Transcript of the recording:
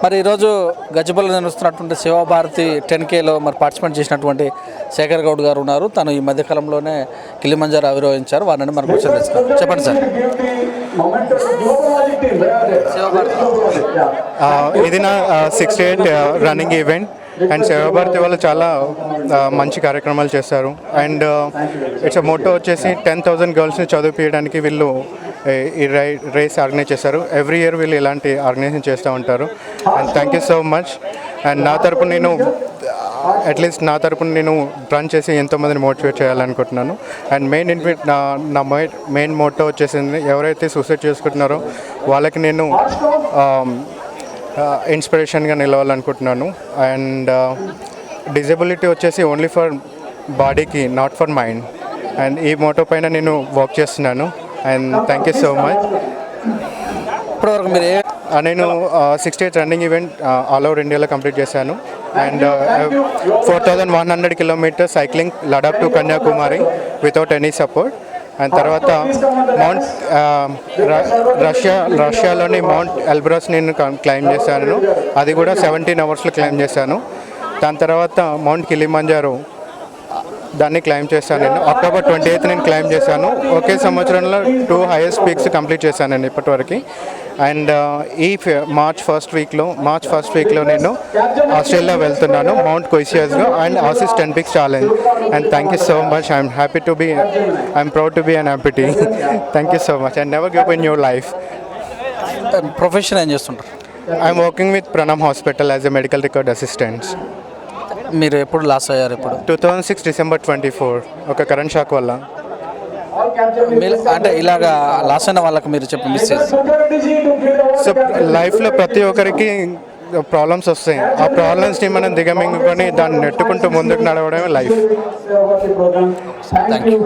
మరి ఈరోజు గచ్చిబౌలిలో నిర్వహిస్తున్నటువంటి సేవాభారతి 10Kలో మరి పార్టిసిపేట్ చేసినటువంటి శేఖర్ గౌడ్ గారు ఉన్నారు. తను ఈ మధ్యకాలంలోనే కిలిమంజారో అధిరోహించారు. వారిని మనకు వచ్చి తెలుసుకోవాలి. చెప్పండి సార్. ఇది నా 68 రన్నింగ్ ఈవెంట్ అండ్ సేవాభారతి వాళ్ళు చాలా మంచి కార్యక్రమాలు చేస్తారు. అండ్ ఇట్స్ మోటో వచ్చేసి 10,000 గర్ల్స్ని చదివించడానికి వీళ్ళు ఈ రేస్ ఆర్గనైజ్ చేస్తారు. ఎవ్రీ ఇయర్ వీళ్ళు ఇలాంటి ఆర్గనైజేషన్ చేస్తూ ఉంటారు. And thank you so much. And నా తరపున నేను రన్ చేసి ఎంతోమందిని మోటివేట్ చేయాలనుకుంటున్నాను. అండ్ నా మెయిన్ మోటో వచ్చేసింది, ఎవరైతే సూసైడ్ చేసుకుంటున్నారో వాళ్ళకి నేను ఇన్స్పిరేషన్గా నిలవాలనుకుంటున్నాను. అండ్ డిజబిలిటీ వచ్చేసి ఓన్లీ ఫర్ బాడీకి, నాట్ ఫర్ మైండ్. అండ్ ఈ మోటో పైన నేను వర్క్ చేస్తున్నాను. And thank you so much. ఇప్పటివరకు మీరు నేను 68 రన్నింగ్ ఈవెంట్ ఆల్ ఓవర్ ఇండియాలో కంప్లీట్ చేశాను. And 4,100 kilometres cycling Ladakh to Kanyakumari without any support. And తర్వాత రష్యాలోని మౌంట్ ఎల్బ్రస్ నేను క్లైమ్ చేశాను. అది కూడా 17 అవర్స్లో క్లైమ్ చేశాను. దాని తర్వాత మౌంట్ కిలిమంజారో దాన్ని క్లైమ్ చేశాను. నేను అక్టోబర్ 28 నేను క్లైమ్ చేశాను. ఒకే సంవత్సరంలో 2 హైయెస్ట్ పీక్స్ కంప్లీట్ చేశాను నేను ఇప్పటివరకు. అండ్ ఈ మార్చ్ ఫస్ట్ వీక్లో నేను ఆస్ట్రేలియా వెళ్తున్నాను, మౌంట్ కొయిసియాస్గా and Aussie 10 peaks challenge. And thank you so much. I'm proud to be an MPT. Thank you so much. And never give in your life. Profession ఏం చేస్తుంటారు? I'm working with Pranam hospital as a medical record assistant. మీరు ఎప్పుడు loss అయ్యారు? ఎప్పుడు? 2006 December 24 ఒక current shock వల్ల. అంటే ఇలాగా లాస్ అయిన వాళ్ళకి మీరు చెప్పే మెసేజ్? సో లైఫ్లో ప్రతి ఒక్కరికి ప్రాబ్లమ్స్ వస్తాయి. ఆ ప్రాబ్లమ్స్ని మనం దిగమింగుకొని దాన్ని నెట్టుకుంటూ ముందుకు నడవడమే లైఫ్. Thank you.